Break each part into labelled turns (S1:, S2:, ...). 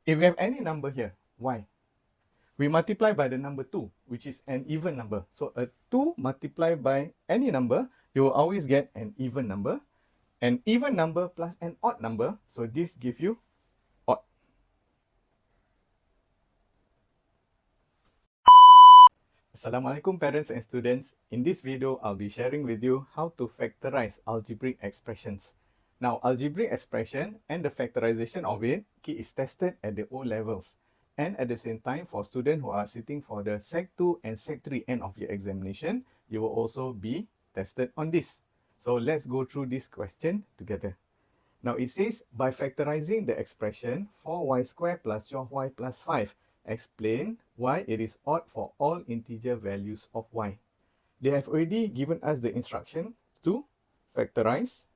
S1: If we have any number here, y, we multiply by the number 2, which is an even number. So a 2 multiplied by any number, you will always get an even number. An even number plus an odd number, so this gives you odd. Assalamualaikum parents and students. In this video, I'll be sharing with you how to factorize algebraic expressions. Now, algebraic expression and the factorization of it is tested at the O levels. And at the same time, for students who are sitting for the Sec 2 and Sec 3 end of your examination, you will also be tested on this. So let's go through this question together. Now it says, by factorizing the expression 4y squared plus 12y plus 5, explain why it is odd for all integer values of y. They have already given us the instruction to factorize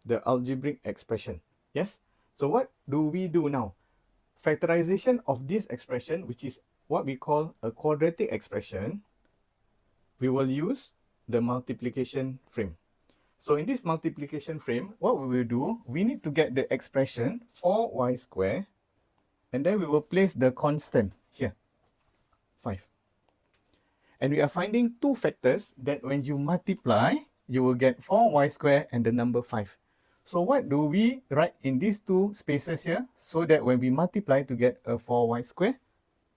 S1: the algebraic expression. Yes? So what do we do now? Factorization of this expression, which is what we call a quadratic expression, we will use the multiplication frame. So in this multiplication frame, what we will do, we need to get the expression 4y squared, and then we will place the constant here, 5. And we are finding two factors that when you multiply, you will get 4y squared and the number 5. So what do we write in these two spaces here, so that when we multiply to get a 4y squared,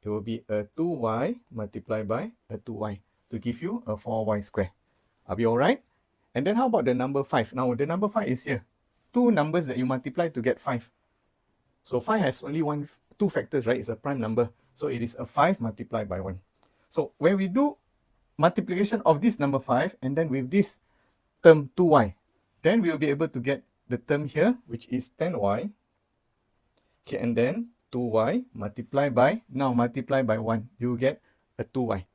S1: it will be a 2y multiplied by a 2y to give you a 4y squared. Are we all right? And then how about the number 5? Now the number 5 is here. Two numbers that you multiply to get 5. So 5 has only two factors, right? It's a prime number. So it is a 5 multiplied by 1. So when we do multiplication of this number 5 and then with this term 2y, then we will be able to get the term here, which is 10y. Okay, and then 2y multiplied by, now multiply by 1, you get a 2y.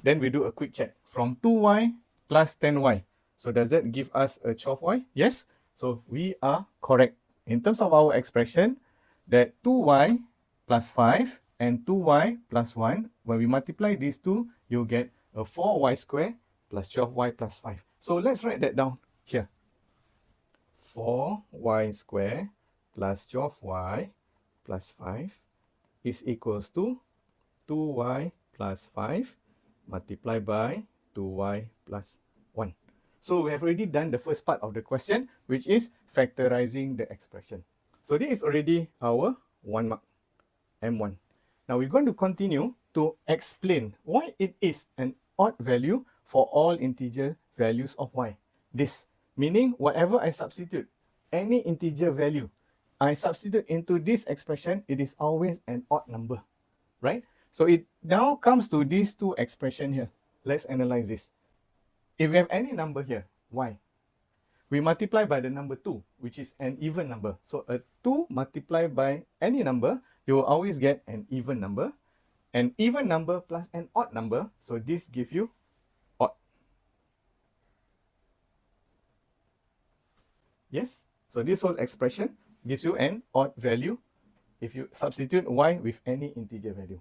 S1: Then we do a quick check. From 2y plus 10y. So does that give us a 12y? Yes. So we are correct. In terms of our expression, that 2y plus 5 and 2y plus 1, when we multiply these two, you get a 4y squared plus 12y plus 5. So let's write that down here. 4y squared plus 12y plus 5 is equals to 2y plus 5 multiplied by 2y plus 1. So we have already done the first part of the question, which is factorizing the expression. So this is already our 1 mark, M1. Now we're going to continue to explain why it is an odd value for all integer values of y. This, meaning whatever I substitute, any integer value, I substitute into this expression, it is always an odd number, right? So it now comes to these two expressions here. Let's analyze this. If we have any number here, y, we multiply by the number 2, which is an even number. So a 2 multiplied by any number, you will always get an even number. An even number plus an odd number, so this gives you odd. Yes? So this whole expression gives you an odd value if you substitute y with any integer value.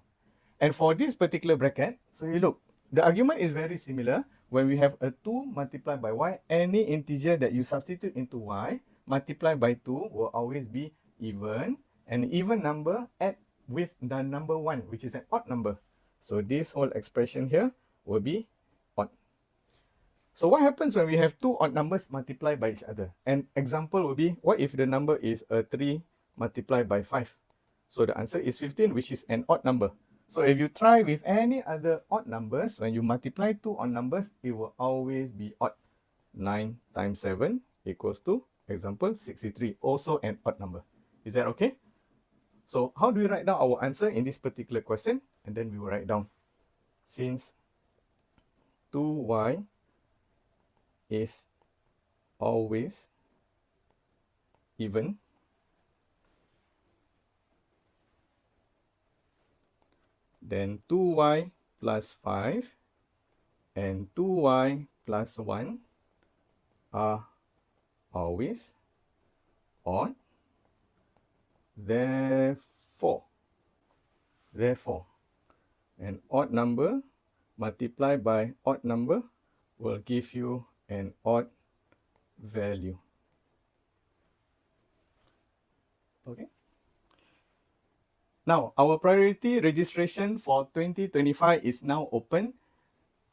S1: And for this particular bracket, so you look, the argument is very similar. When we have a 2 multiplied by y, any integer that you substitute into y multiplied by 2 will always be even. An even number add with the number 1, which is an odd number. So this whole expression here will be odd. So what happens when we have two odd numbers multiplied by each other? An example will be, what if the number is a 3 multiplied by 5? So the answer is 15, which is an odd number. So if you try with any other odd numbers, when you multiply two odd numbers, it will always be odd. 9 times 7 equals to, example, 63, also an odd number. Is that okay? So how do we write down our answer in this particular question? And then we will write down, since 2y is always even, then 2y plus 5 and 2y plus 1 are always odd. Therefore, an odd number multiplied by odd number will give you an odd value. Okay. Now, our priority registration for 2025 is now open.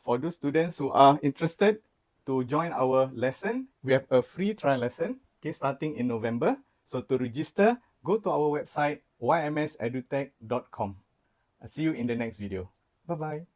S1: For those students who are interested to join our lesson, we have a free trial lesson, okay, starting in November. So to register, go to our website, ymsedutech.com. I'll see you in the next video. Bye-bye.